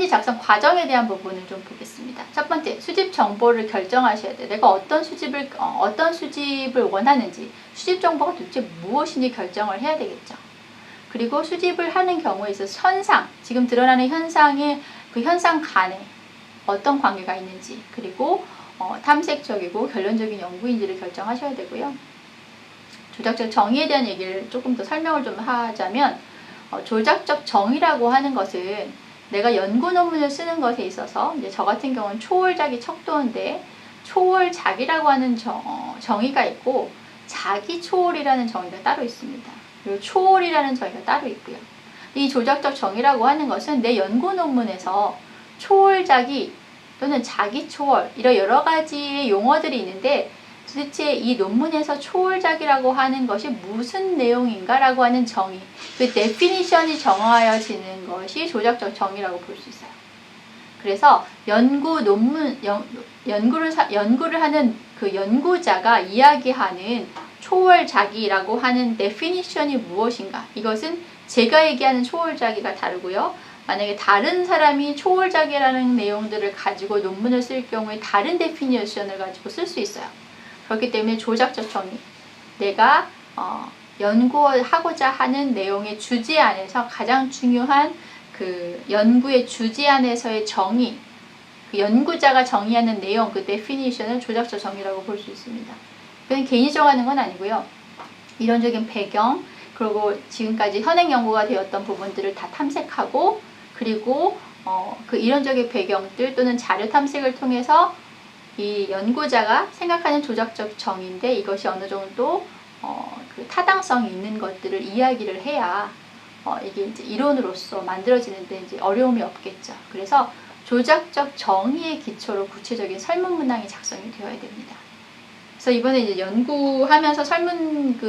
설문지 작성 과정에 대한 부분을 좀 보겠습니다. 첫 번째, 수집 정보를 결정하셔야 돼요. 내가 어떤 수집을 원하는지, 수집 정보가 도대체 무엇인지 결정을 해야 되겠죠. 그리고 수집을 하는 경우에 있어서 현상, 지금 드러나는 현상의 그 현상 간에 어떤 관계가 있는지, 그리고 탐색적이고 결론적인 연구인지를 결정하셔야 되고요. 조작적 정의에 대한 얘기를 조금 더 설명을 좀 하자면, 조작적 정의라고 하는 것은 내가 연구 논문을 쓰는 것에 있어서 이제 저 같은 경우는 초월작이 척도인데, 초월작이라고 하는 정의가 있고 자기 초월이라는 정의가 따로 있습니다. 그리고 초월이라는 정의가 따로 있고요. 이 조작적 정의라고 하는 것은 내 연구 논문에서 초월작이 또는 자기 초월, 이런 여러 가지의 용어들이 있는데, 도대체 이 논문에서 초월작이라고 하는 것이 무슨 내용인가 라고 하는 정의, 그 데피니션이 정하여지는 것이 조작적 정의라고 볼 수 있어요. 그래서 연구를 하는 그 연구자가 이야기하는 초월작이라고 하는 데피니션이 무엇인가, 이것은 제가 얘기하는 초월작이가 다르고요. 만약에 다른 사람이 초월작이라는 내용들을 가지고 논문을 쓸 경우에 다른 데피니션을 가지고 쓸 수 있어요. 그렇기 때문에 조작적 정의, 내가 연구하고자 하는 내용의 주제 안에서 가장 중요한 그 연구의 주제 안에서의 정의, 그 연구자가 정의하는 내용, 그 데피니션을 조작적 정의라고 볼 수 있습니다. 그건 개인이 정하는 건 아니고요. 이론적인 배경, 그리고 지금까지 현행 연구가 되었던 부분들을 다 탐색하고, 그리고 그 이론적인 배경들 또는 자료 탐색을 통해서 이 연구자가 생각하는 조작적 정의인데, 이것이 어느 정도 그 타당성이 있는 것들을 이야기를 해야 이게 이제 이론으로서 만들어지는데 이제 어려움이 없겠죠. 그래서 조작적 정의의 기초로 구체적인 설문 문항이 작성이 되어야 됩니다. 그래서 이번에 이제 연구하면서 설문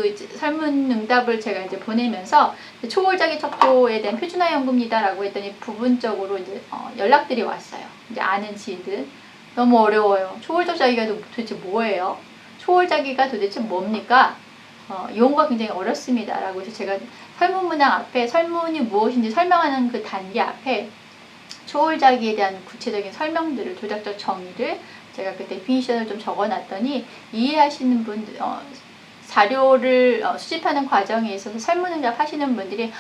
응답을 제가 이제 보내면서 초월작의 척도에 대한 표준화 연구입니다라고 했더니 부분적으로 이제 연락들이 왔어요. 이제 아는 지인들. 너무 어려워요. 초월적 자기가 도대체 뭐예요? 초월자기가 도대체 뭡니까? 용어가 굉장히 어렵습니다. 라고 해서 제가 설문 문항 앞에 설문이 무엇인지 설명하는 그 단계 앞에 초월자기에 대한 구체적인 설명들을, 조작적 정의를 제가 그 데피니션을 좀 적어놨더니, 이해하시는 분들, 자료를 수집하는 과정에 있어서 설문응답 하시는 분들이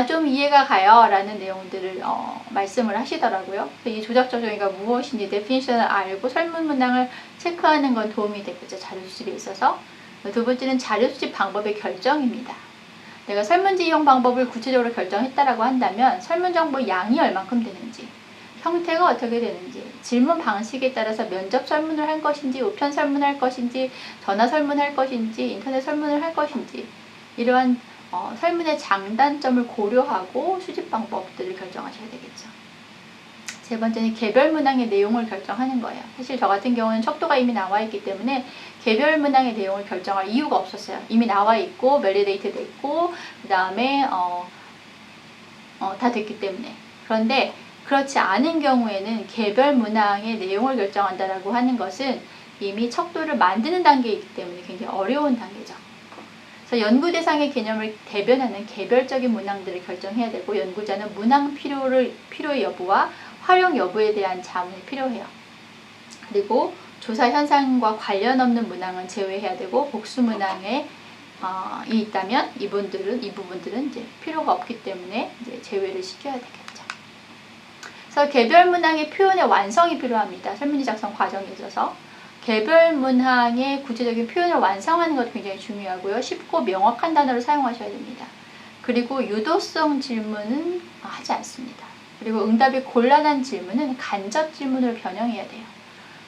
좀 이해가 가요 라는 내용들을 말씀을 하시더라고요. 이 조작적 정의가 무엇인지 데피니션을 알고 설문 문항을 체크하는 건 도움이 되겠죠, 자료 수집에 있어서. 두 번째는 자료 수집 방법의 결정입니다. 내가 설문지 이용 방법을 구체적으로 결정했다라고 한다면 설문 정보 양이 얼만큼 되는지, 형태가 어떻게 되는지, 질문 방식에 따라서 면접 설문을 할 것인지, 우편 설문할 것인지, 전화 설문할 것인지, 인터넷 설문을 할 것인지, 이러한 설문의 장단점을 고려하고 수집 방법들을 결정하셔야 되겠죠. 세 번째는 개별 문항의 내용을 결정하는 거예요. 사실 저 같은 경우는 척도가 이미 나와 있기 때문에 개별 문항의 내용을 결정할 이유가 없었어요. 이미 나와 있고 밸리데이트 됐고 그 다음에 다 됐기 때문에. 그런데 그렇지 않은 경우에는 개별 문항의 내용을 결정한다라고 하는 것은 이미 척도를 만드는 단계이기 때문에 굉장히 어려운 단계죠. 그래서 연구 대상의 개념을 대변하는 개별적인 문항들을 결정해야 되고, 연구자는 문항 필요의 여부와 활용 여부에 대한 자문이 필요해요. 그리고 조사 현상과 관련 없는 문항은 제외해야 되고, 복수 문항에 이 있다면 이 부분들은 이제 필요가 없기 때문에 이제 제외를 시켜야 되겠죠. 그래서 개별 문항의 표현의 완성이 필요합니다. 설문지 작성 과정에 있어서 개별 문항의 구체적인 표현을 완성하는 것도 굉장히 중요하고요. 쉽고 명확한 단어를 사용하셔야 됩니다. 그리고 유도성 질문은 하지 않습니다. 그리고 응답이 곤란한 질문은 간접 질문으로 변형해야 돼요.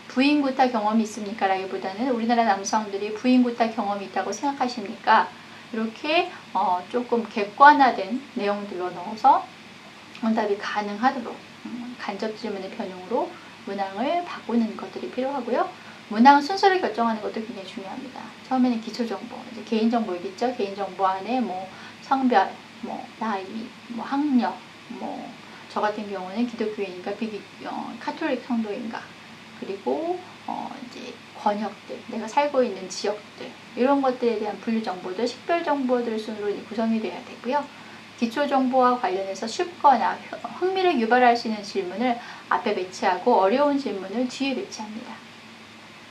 부인구타 경험이 있습니까? 라기보다는 우리나라 남성들이 부인구타 경험이 있다고 생각하십니까? 이렇게 조금 객관화된 내용들로 넣어서 응답이 가능하도록 간접 질문의 변형으로 문항을 바꾸는 것들이 필요하고요. 문항 순서를 결정하는 것도 굉장히 중요합니다. 처음에는 기초정보, 이제 개인정보이겠죠. 개인정보 안에 뭐 성별, 뭐 나이, 뭐 학력, 뭐 저 같은 경우는 기독교인인가 카톨릭 성도인가, 그리고 이제 권역들, 내가 살고 있는 지역들, 이런 것들에 대한 분류 정보들, 식별 정보들 순으로 구성이 돼야 되고요. 기초정보와 관련해서 쉽거나 흥미를 유발할 수 있는 질문을 앞에 배치하고 어려운 질문을 뒤에 배치합니다.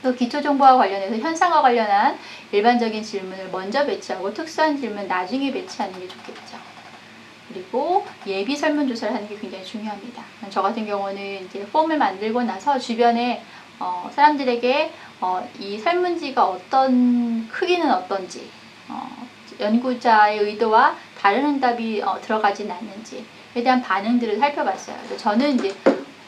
또 기초정보와 관련해서 현상과 관련한 일반적인 질문을 먼저 배치하고 특수한 질문 나중에 배치하는 게 좋겠죠. 그리고 예비 설문조사를 하는 게 굉장히 중요합니다. 저 같은 경우는 이제 폼을 만들고 나서 주변에 사람들에게 이 설문지가 어떤 크기는 어떤지, 연구자의 의도와 다른 응답이 들어가진 않는지에 대한 반응들을 살펴봤어요. 저는 이제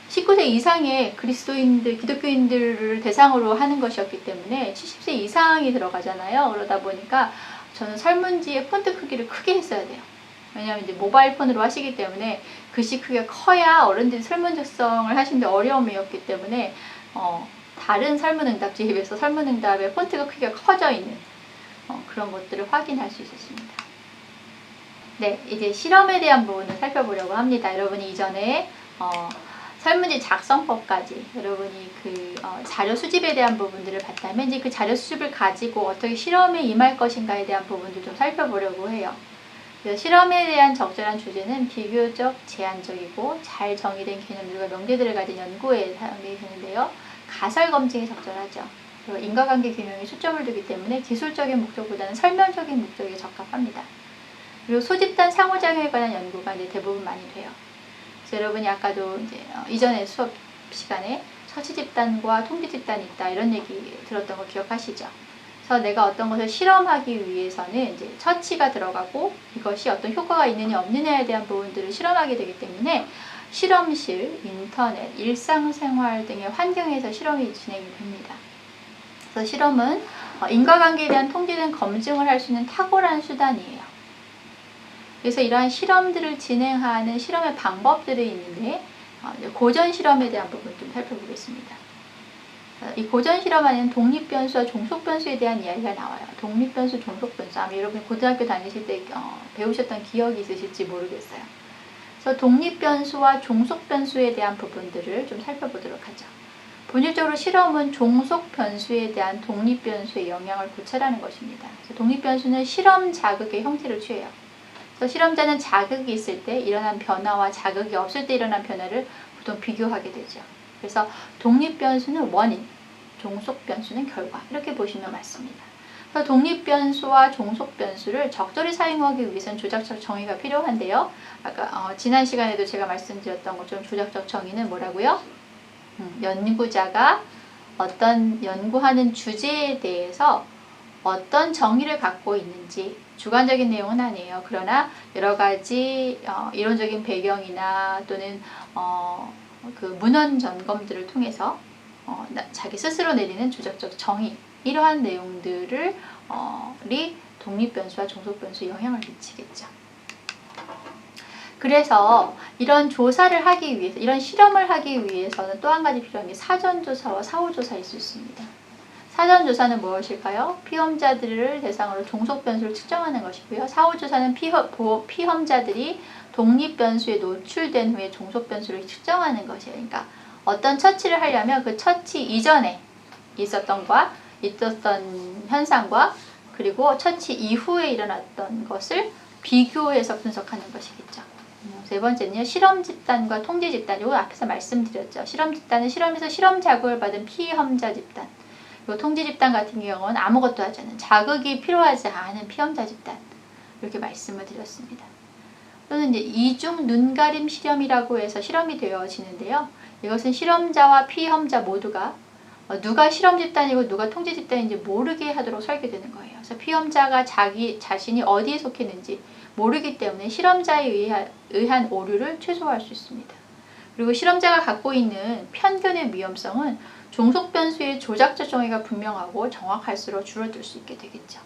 19세 이상의 그리스도인들, 기독교인들을 대상으로 하는 것이었기 때문에 70세 이상이 들어가잖아요. 그러다 보니까 저는 설문지의 폰트 크기를 크게 했어야 돼요. 왜냐하면 이제 모바일 폰으로 하시기 때문에 글씨 크기가 커야 어른들이 설문 작성을 하시는데 어려움이었기 때문에 다른 설문응답지에 비해서 설문응답의 폰트가 크기가 커져 있는 그런 것들을 확인할 수 있었습니다. 네, 이제 실험에 대한 부분을 살펴보려고 합니다. 여러분이 이전에 설문지 작성법까지 여러분이 그 자료 수집에 대한 부분들을 봤다면 이제 그 자료 수집을 가지고 어떻게 실험에 임할 것인가에 대한 부분들 좀 살펴보려고 해요. 그래서 실험에 대한 적절한 주제는 비교적 제한적이고 잘 정의된 개념들과 명제들을 가진 연구에 사용되게 되는데요. 가설 검증이 적절하죠. 그리고 인과관계 규명에 초점을 두기 때문에 기술적인 목적보다는 설명적인 목적에 적합합니다. 그리고 소집단 상호작용에 관한 연구가 이제 대부분 많이 돼요. 그래서 여러분이 아까도 이제 이전에 수업 시간에 처치 집단과 통계 집단이 있다 이런 얘기 들었던 거 기억하시죠? 그래서 내가 어떤 것을 실험하기 위해서는 이제 처치가 들어가고 이것이 어떤 효과가 있느냐 없느냐에 대한 부분들을 실험하게 되기 때문에 실험실, 인터넷, 일상생활 등의 환경에서 실험이 진행이 됩니다. 그래서 실험은 인과관계에 대한 통제된 검증을 할 수 있는 탁월한 수단이에요. 그래서 이러한 실험들을 진행하는 실험의 방법들이 있는데 고전 실험에 대한 부분 좀 살펴보겠습니다. 이 고전 실험 안에는 독립변수와 종속변수에 대한 이야기가 나와요. 독립변수, 종속변수. 아마 여러분이 고등학교 다니실 때 배우셨던 기억이 있으실지 모르겠어요. 그래서 독립변수와 종속변수에 대한 부분들을 좀 살펴보도록 하죠. 본질적으로 실험은 종속변수에 대한 독립변수의 영향을 고찰하는 것입니다. 그래서 독립변수는 실험 자극의 형태를 취해요. 그래서 실험자는 자극이 있을 때 일어난 변화와 자극이 없을 때 일어난 변화를 보통 비교하게 되죠. 그래서 독립변수는 원인, 종속변수는 결과 이렇게 보시면 맞습니다. 그래서 독립변수와 종속변수를 적절히 사용하기 위해서는 조작적 정의가 필요한데요. 아까 지난 시간에도 제가 말씀드렸던 것처럼 조작적 정의는 뭐라고요? 연구자가 어떤 연구하는 주제에 대해서 어떤 정의를 갖고 있는지 주관적인 내용은 아니에요. 그러나 여러 가지 이론적인 배경이나 또는 그 문헌 점검들을 통해서 자기 스스로 내리는 조작적 정의 이러한 내용들을 독립변수와 종속변수에 영향을 미치겠죠. 그래서 이런 조사를 하기 위해서 이런 실험을 하기 위해서는 또 한 가지 필요한 게 사전조사와 사후조사일 수 있습니다. 사전조사는 무엇일까요? 피험자들을 대상으로 종속변수를 측정하는 것이고요. 사후조사는 피험자들이 독립변수에 노출된 후에 종속변수를 측정하는 것이에요. 그러니까 어떤 처치를 하려면 그 처치 이전에 있었던 현상과 그리고 처치 이후에 일어났던 것을 비교해서 분석하는 것이겠죠. 세 번째는요. 실험 집단과 통제 집단. 이거 앞에서 말씀드렸죠. 실험 집단은 실험에서 실험 자극을 받은 피험자 집단. 그리고 통제 집단 같은 경우는 아무것도 하지 않은 자극이 필요하지 않은 피험자 집단. 이렇게 말씀을 드렸습니다. 또는 이제 이중 눈가림 실험이라고 해서 실험이 되어지는데요. 이것은 실험자와 피험자 모두가 누가 실험 집단이고 누가 통제 집단인지 모르게 하도록 설계되는 거예요. 그래서 피험자가 자신이 어디에 속했는지 모르기 때문에 실험자에 의한 오류를 최소화할 수 있습니다. 그리고 실험자가 갖고 있는 편견의 위험성은 종속변수의 조작적 정의가 분명하고 정확할수록 줄어들 수 있게 되겠죠.